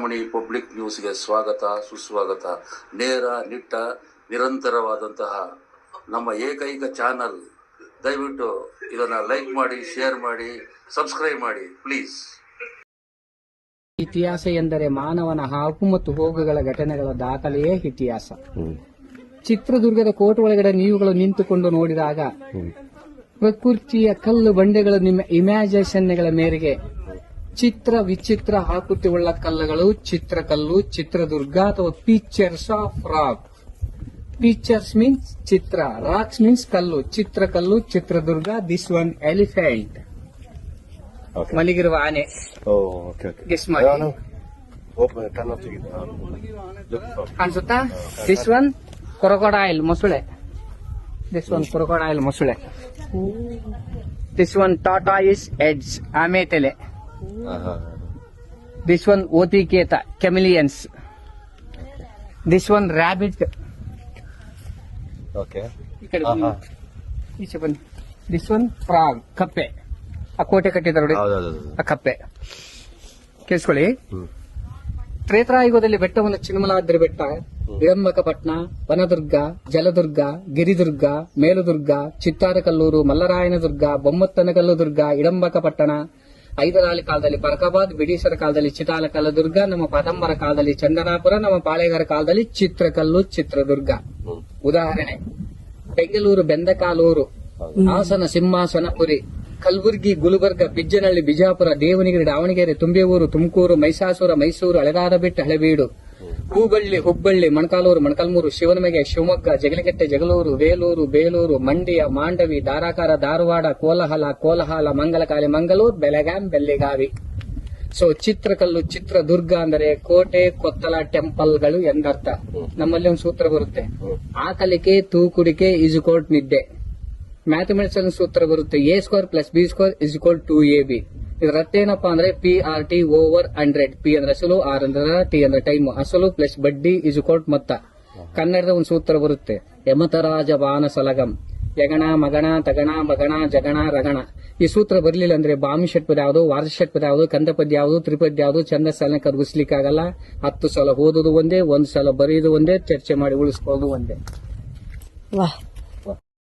Chintamani public ನ್ಯೂಸ್ಗೆ ಸ್ವಾಗತ ಸುಸ್ವಾಗತ. ನೇರ ನಿಟ್ಟ ನಿರಂತರವಾದಂತಹ ನಮ್ಮ ಏಕೈಕ ಚಾನಲ್. ದಯವಿಟ್ಟು ಇದನ್ನ ಲೈಕ್ ಮಾಡಿ, ಶೇರ್ ಮಾಡಿ, ಸಬ್ಸ್ಕ್ರೈಬ್ ಮಾಡಿ ಪ್ಲೀಸ್. ಇತಿಹಾಸ ಎಂದರೆ ಮಾನವನ ಹಾಕು ಮತ್ತು ಹೋಗುಗಳ ಘಟನೆಗಳ ದಾಖಲೆಯೇ ಇತಿಹಾಸ. ಚಿತ್ರದುರ್ಗದ ಕೋಟೆ ಒಳಗಡೆ ನೀವುಗಳು ನಿಂತುಕೊಂಡು ನೋಡಿದಾಗ ಪ್ರಕೃತಿಯ ಕಲ್ಲು ಬಂಡೆಗಳು ನಿಮ್ಮ ಇಮ್ಯಾಜಿನೇಷನ್ಗಳ ಮೇರೆಗೆ ಚಿತ್ರ ವಿಚಿತ್ರ ಆಕೃತಿಯುಳ್ಳ ಕಲ್ಲುಗಳು ಚಿತ್ರಕಲ್ಲು, ಚಿತ್ರದುರ್ಗ ಅಥವಾ pictures of rock. Pictures means ಚಿತ್ರ, ರಾಕ್ಸ್ ಮೀನ್ಸ್ ಕಲ್ಲು. Chitrakallu, Chitradurga. This one elephant, ಮಲಗಿರುವ ಆನೆ. ಗೆಸ್ ಮಾಡಿ ಅನ್ಸುತ್ತಾ? ದಿಸ್ ಒನ್ ಕ್ರೊಕೊಡೈಲ್, ಮೊಸಳೆ. ದಿಸ್ ಒನ್ ಕ್ರೊಕೊಡೈಲ್, ಮೊಸಳೆ. ದಿಸ್ ಒನ್ ಟಾಟಾಯಿಸ್ ಹೆಡ್ಸ್, ಆಮೆ ತಲೆ. ದಿಸ್ ಒನ್ ಓತಿಕೇತ, ಕೆಮಿಲಿಯನ್ಸ್. This one rabbit. ಈ ಕಡೆ ಈಚೆ ಬನ್ನಿ. ದಿಸ್ ಒನ್ ಫ್ರಾಗ್, ಕಪ್ಪೆ. ಆ ಕೋಟೆ ಕಟ್ಟಿದ್ದಾರೆ ನೋಡಿ, ಆ ಕಪ್ಪೆ. ಕೇಳಿಸ್ಕೊಳ್ಳಿ. ತ್ರೇತಾಯುಗದಲ್ಲಿ ಬೆಟ್ಟವನ್ನು ಚಿನ್ಮಲಾದ್ರಿ ಬೆಟ್ಟ, ವಿಳಂಬಕಪಟ್ಟಣ, ವನದುರ್ಗ, ಜಲದುರ್ಗ, ಗಿರಿದುರ್ಗ, ಮೇಲುದುರ್ಗ, ಚಿತ್ತಾರಕಲ್ಲೂರು, ಮಲ್ಲರಾಯನದುರ್ಗ, ಬೊಮ್ಮತ್ತನಕಲ್ಲು ದುರ್ಗ, ಇಳಂಬಕಪಟ್ಟಣ, ಐದರಾಲಿ ಕಾಲದಲ್ಲಿ ಪರಕಾಬಾದ್, ಬ್ರಿಟಿಷರ ಕಾಲದಲ್ಲಿ ಚಿತಾಲಕಲ್ಲದುರ್ಗ, ನಮ್ಮ ಪದಂಬರ ಕಾಲದಲ್ಲಿ ಚಂದನಾಪುರ, ನಮ್ಮ ಪಾಳೆಗಾರ ಕಾಲದಲ್ಲಿ ಚಿತ್ರಕಲ್ಲು, ಚಿತ್ರದುರ್ಗ. ಉದಾಹರಣೆ: ಬೆಂಗಳೂರು ಬೆಂದಕಾಲೂರು, ಹಾಸನ ಸಿಂಹಾಸನಪುರಿ, ಕಲಬುರಗಿ, ಗುಲ್ಬರ್ಗ, ಬಿಜ್ಜನಹಳ್ಳಿ, ಬಿಜಾಪುರ, ದೇವನಗಿರಿ, ದಾವಣಗೆರೆ, ತುಂಬೇವೂರು, ತುಮಕೂರು, ಮೈಸಾಸುರ, ಮೈಸೂರು, ಹಳೆದಾರಬೆಟ್ಟು, ಹಳೆಬೀಡು, ಹೂಬಳ್ಳಿ, ಹುಬ್ಬಳ್ಳಿ, ಮೊಣಕಾಲೂರು, ಮೊಣಕಾಲ್ಮೂರು, ಶಿವನಮೆಗೆ, ಶಿವಮೊಗ್ಗ, ಜಗಳಗೆಟ್ಟೆ, ಜಗಳೂರು, ಬೇಲೂರು, ಬೇಲೂರು, ಮಂಡ್ಯ, ಮಾಂಡವಿ, ಧಾರಾಕಾರ, ಧಾರವಾಡ, ಕೋಲಾಹಲ, ಮಂಗಲಕಾಲಿ, ಮಂಗಳೂರು, ಬೆಳಗಾಂ, ಬೆಳ್ಳಿಗಾವಿ. ಸೊ ಚಿತ್ರಕಲ್ಲು, ಚಿತ್ರದುರ್ಗ ಅಂದರೆ ಕೋಟೆ, ಕೊತ್ತಲ, ಟೆಂಪಲ್ಗಳು ಎಂದರ್ಥ. ನಮ್ಮಲ್ಲಿ ಒಂದು ಸೂತ್ರ ಬರುತ್ತೆ: ಆಕಲಿಕೆ, ತೂಕುಡಿಕೆ ಇಜುಕೋಟ್ ನಿದ್ದೆ. ಮ್ಯಾಥಮೆಟಿಕ್ಸ್ ಸೂತ್ರ ಬರುತ್ತೆ: A² + B² = 2AB. ಇದರ ಅರ್ಥ ಏನಪ್ಪಾ ಅಂದ್ರೆ PRT/100. P ಅಂದ್ರೆ ಅಸಲು, R ಅಂದ್ರೆ T ಅಂದ್ರೆ ಟೈಮ್. ಅಸಲು ಪ್ಲಸ್ ಬಡ್ಡಿ = ಮೊತ್ತ. ಕನ್ನಡದ ಒಂದು ಸೂತ್ರ ಬರುತ್ತೆ: ಯಮತರಾಜ ಬಾನಸಲಗಂ, ಯಗಣ, ಮಗಣ, ತಗಣ, ಮಗಣ, ಜಗಣ, ರಗಣ. ಈ ಸೂತ್ರ ಬರಲಿಲ್ಲ ಅಂದ್ರೆ ಭಾಮಿ ಷಟ್ಪದ ಯಾವುದು, ವಾರ್ಷ ಷಟ್ಪದ ಯಾವುದು, ಕಂದಪದ್ಯ ಯಾವುದು, ತ್ರಿಪದ್ಯ ಯಾವುದು, ಛಂದಸ್ಸನ್ನ ಕರಗಿಸ್ಲಿಕ್ಕಾಗಲ್ಲ. 10 ಸಲ ಓದೋದು ಒಂದೇ, 1 ಸಲ ಬರೆಯೋದು ಒಂದೇ, ಚರ್ಚೆ ಮಾಡಿ ಉಳಿಸ್ಕೊಳ್ಳೋದು ಒಂದೇ. ವಾಹ್.